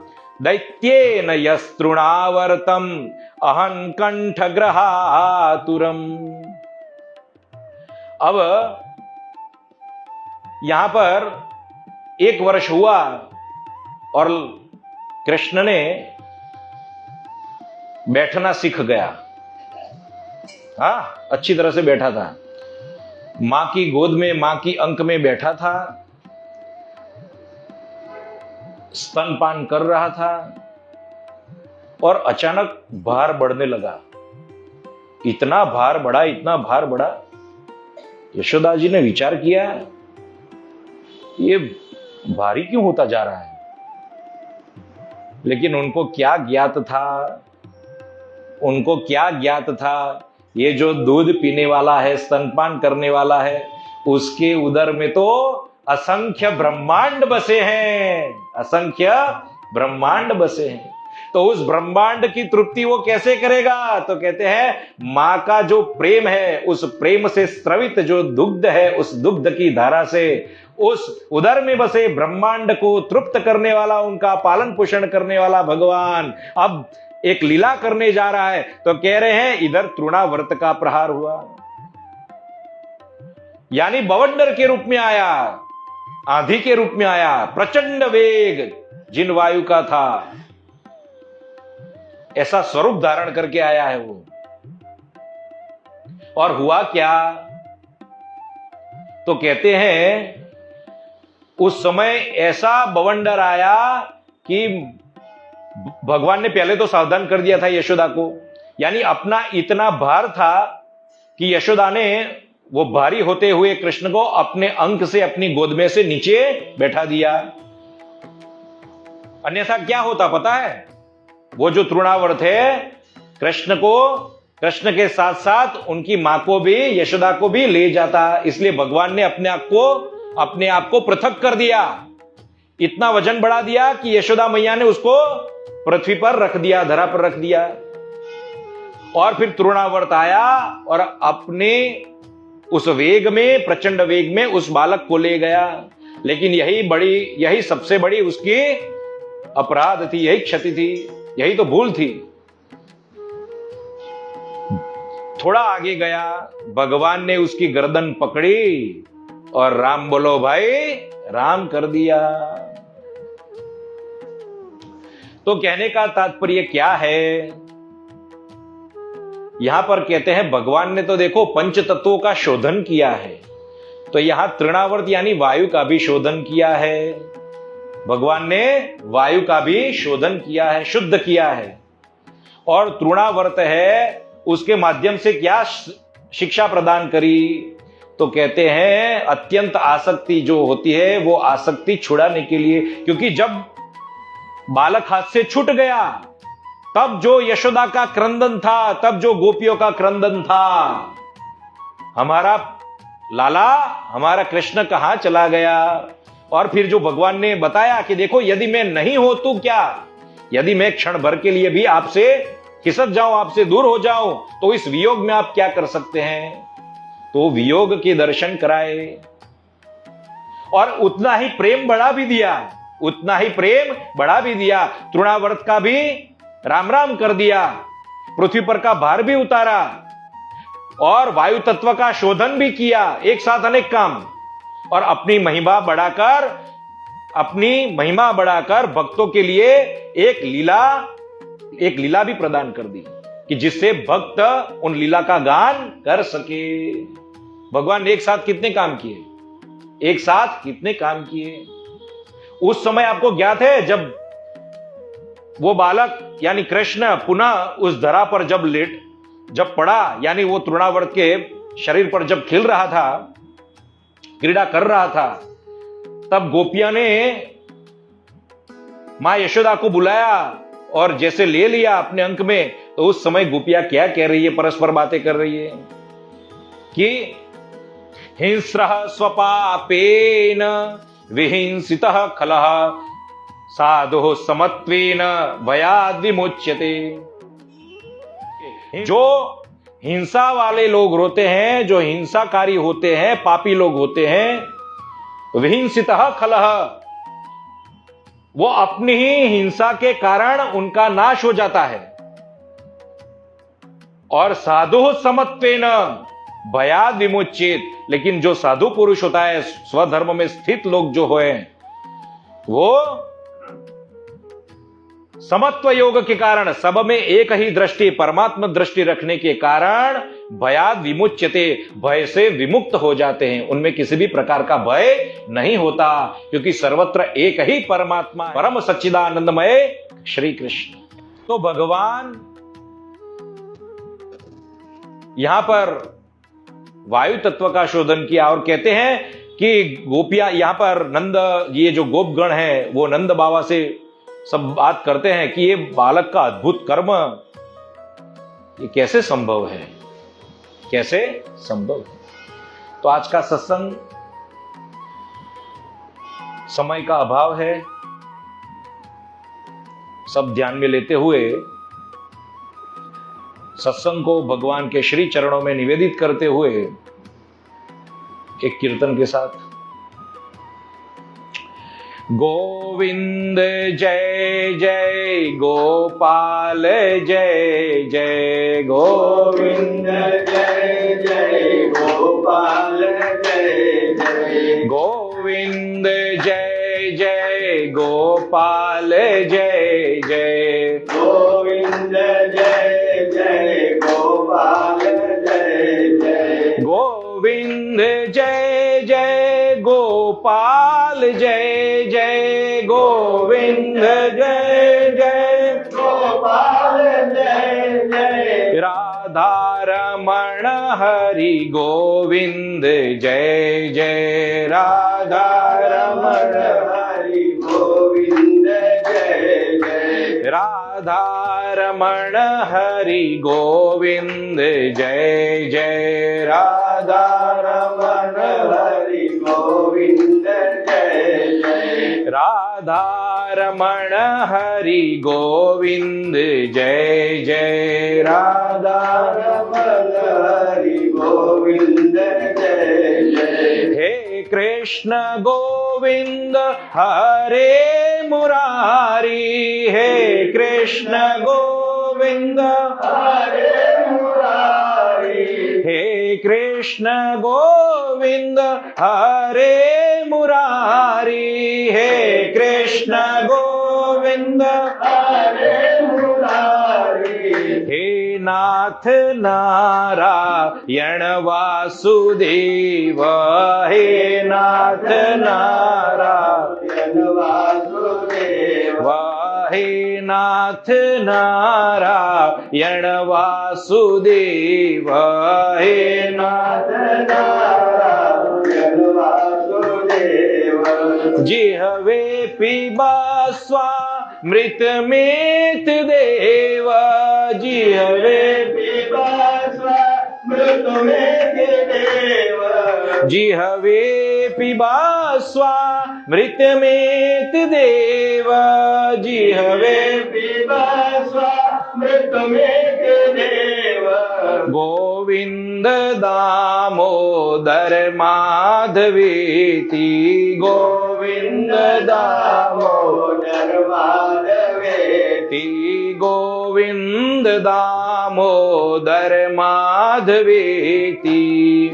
दैत्येन यस्तृणावर्तम अहं कंठग्रहातुरम। अब यहां पर 1 वर्ष हुआ और कृष्ण ने बैठना सीख गया। अच्छी तरह से बैठा था, मां की गोद में, मां की अंक में बैठा था, स्तनपान कर रहा था और अचानक भार बढ़ने लगा। इतना भार बढ़ा, इतना भार बढ़ा, यशोदा जी ने विचार किया ये भारी क्यों होता जा रहा है। लेकिन उनको क्या ज्ञात था, उनको क्या ज्ञात था, ये जो दूध पीने वाला है, स्तनपान करने वाला है, उसके उदर में तो असंख्य ब्रह्मांड बसे हैं, असंख्य ब्रह्मांड बसे हैं। तो उस ब्रह्मांड की तृप्ति वो कैसे करेगा? तो कहते हैं मां का जो प्रेम है, उस प्रेम से स्रवित जो दुग्ध है, उस दुग्ध की धारा से उस उदर में बसे ब्रह्मांड को तृप्त करने वाला, उनका पालन पोषण करने वाला भगवान अब एक लीला करने जा रहा है। तो कह रहे हैं इधर तृणावर्त का प्रहार हुआ, यानी बवंडर के रूप में आया, आंधी के रूप में आया, प्रचंड वेग जिन वायु का था, ऐसा स्वरूप धारण करके आया है वो। और हुआ क्या? तो कहते हैं उस समय ऐसा बवंडर आया कि भगवान ने पहले तो सावधान कर दिया था यशोदा को, यानी अपना इतना भार था कि यशोदा ने वो भारी होते हुए कृष्ण को अपने अंक से, अपनी गोद में से नीचे बैठा दिया। अन्यथा क्या होता पता है? वो जो तृणावर्त है कृष्ण को, कृष्ण के साथ साथ उनकी मां को भी, यशोदा को भी ले जाता। इसलिए भगवान ने अपने आप को पृथक कर दिया, इतना वजन बढ़ा दिया कि यशोदा मैया ने उसको पृथ्वी पर रख दिया, धरा पर रख दिया। और फिर तृणावर्त आया और अपने उस वेग में, प्रचंड वेग में उस बालक को ले गया। लेकिन यही सबसे बड़ी उसकी अपराध थी, यही क्षति थी, यही तो भूल थी। थोड़ा आगे गया, भगवान ने उसकी गर्दन पकड़ी और राम बोलो भाई, राम कर दिया। तो कहने का तात्पर्य क्या है? यहां पर कहते हैं भगवान ने तो देखो पंच तत्वों का शोधन किया है, तो यहां तृणावर्त यानी वायु का भी शोधन किया है। भगवान ने वायु का भी शोधन किया है, शुद्ध किया है। और तृणावर्त है, उसके माध्यम से क्या शिक्षा प्रदान करी? तो कहते हैं अत्यंत आसक्ति जो होती है, वो आसक्ति छुड़ाने के लिए, क्योंकि जब बालक हाथ से छूट गया तब जो यशोदा का क्रंदन था, तब जो गोपियों का क्रंदन था, हमारा लाला, हमारा कृष्ण कहां चला गया? और फिर जो भगवान ने बताया कि देखो यदि मैं नहीं हो तो क्या, यदि मैं क्षण भर के लिए भी आपसे खिसक जाऊं, आपसे दूर हो जाऊं, तो इस वियोग में आप क्या कर सकते हैं? तो वियोग के दर्शन कराए और उतना ही प्रेम बढ़ा भी दिया, उतना ही प्रेम बढ़ा भी दिया। तृणावर्त का भी राम राम कर दिया, पृथ्वी पर का भार भी उतारा और वायु तत्व का शोधन भी किया, एक साथ अनेक काम। और अपनी महिमा बढ़ाकर भक्तों के लिए एक लीला भी प्रदान कर दी कि जिससे भक्त उन लीला का गान कर सके। भगवान ने एक साथ कितने काम किए, एक साथ कितने काम किए। उस समय आपको ज्ञात है जब वो बालक यानी कृष्ण पुनः उस धरा पर जब पड़ा, यानी वो तृणावर्त के शरीर पर जब खिल रहा था, क्रीड़ा कर रहा था, तब गोपियां ने मां यशोदा को बुलाया और जैसे ले लिया अपने अंक में। तो उस समय गोपियां क्या कह रही है, परस्पर बातें कर रही है कि हिंस्रः स्वपापेन विहिंसितः खलः साधु समत्वेन भयाद् विमुच्यते। जो हिंसा वाले लोग होते हैं, जो हिंसाकारी होते हैं, पापी लोग होते हैं, विहिंसितः खलः, वो अपनी ही हिंसा के कारण उनका नाश हो जाता है। और साधु समत्वेन भयाद् विमुच्येत, लेकिन जो साधु पुरुष होता है, स्वधर्म में स्थित लोग जो हैं, वो समत्व योग के कारण, सब में एक ही दृष्टि, परमात्मा दृष्टि रखने के कारण भयाद् विमुच्यते, भय से विमुक्त हो जाते हैं। उनमें किसी भी प्रकार का भय नहीं होता, क्योंकि सर्वत्र एक ही परमात्मा, परम सच्चिदानंदमय श्री कृष्ण। तो भगवान यहां पर वायु तत्व का शोधन किया और कहते हैं कि गोपियां, यहां पर नंद, ये जो गोपगण है, वो नंद बाबा से सब बात करते हैं कि ये बालक का अद्भुत कर्म, ये कैसे संभव है, कैसे संभव है। तो आज का सत्संग, समय का अभाव है, सब ध्यान में लेते हुए सत्संग को भगवान के श्री चरणों में निवेदित करते हुए एक कीर्तन के साथ, गोविंद जय जय गोपाल जय जय, गोविंद जय जय गोपाल जय जय, गोविंद जय जय गोपाल जय जय, गोविंद जय जय गोपाल जय जय, गोविंद जय जय गोपाल जय जय, गोविंद जय जय गोपाल जय जय, राधा रमण हरि गोविंद जय जय, राधा रमण हरि गोविंद जय जय, राधा रमण हरि गोविंद जय जय, राधा रमण हरि गोविंद जय जय, राधा रमण हरि गोविंद जय जय, राधा रमण हरि गोविंद जय जय, हे कृष्ण गोविंद हरे मुरारी, हे कृष्ण गोविंद हरे मुरारी, हे कृष्ण गोविंद हरे मुरारी, हे कृष्ण गोविंद हरे मुरारी, हे नाथ नारायण वासुदेव, हे नाथ नारायण वासुदेव, हे नाथ नारायण वासुदेव, हे नाथ नारायण वासुदेव, जिह्वे पिबा स्वामृत मेत देव, जिह्वे पिबा स्वामृत मेत देव, जिह्वे पिबा स्वामृत मेत देव, जिह्वे पिबा स्वामृत मेत देव, गोविंद दामोदर माधवेति, गोविंद दामोदर माधवेति, गोविंद दामोदर माधवेति,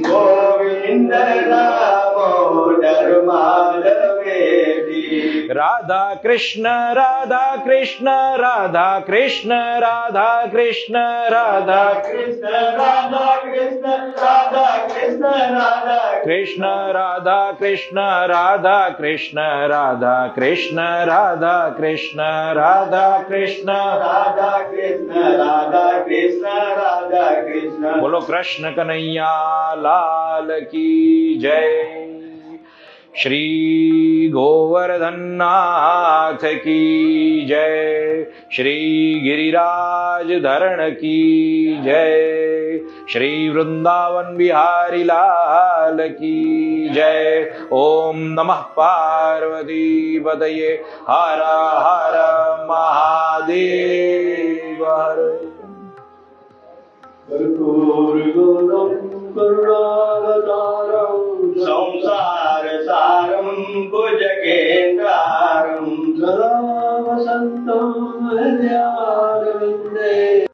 गोविंद दामोदर माधवेति, राधा कृष्ण राधा कृष्ण राधा कृष्ण राधा कृष्ण राधा कृष्ण राधा कृष्ण राधा कृष्ण राधा कृष्ण राधा कृष्ण राधा कृष्ण राधा कृष्ण राधा कृष्ण राधा कृष्ण राधा कृष्ण राधा कृष्ण राधा कृष्ण। बोलो कृष्ण कन्हैया लाल की जय। श्री गोवर्धन नाथ की जय। श्री गिरिराज धरण की जय। श्री वृंदावन बिहारी लाल की जय। ओम नमः पार्वती पतये। हर हर महादेव। कर्पूरगौरं करुणावतारं संसारसारं भुजगेन्द्रहारं सदा वसन्तं हृदयारविन्दे।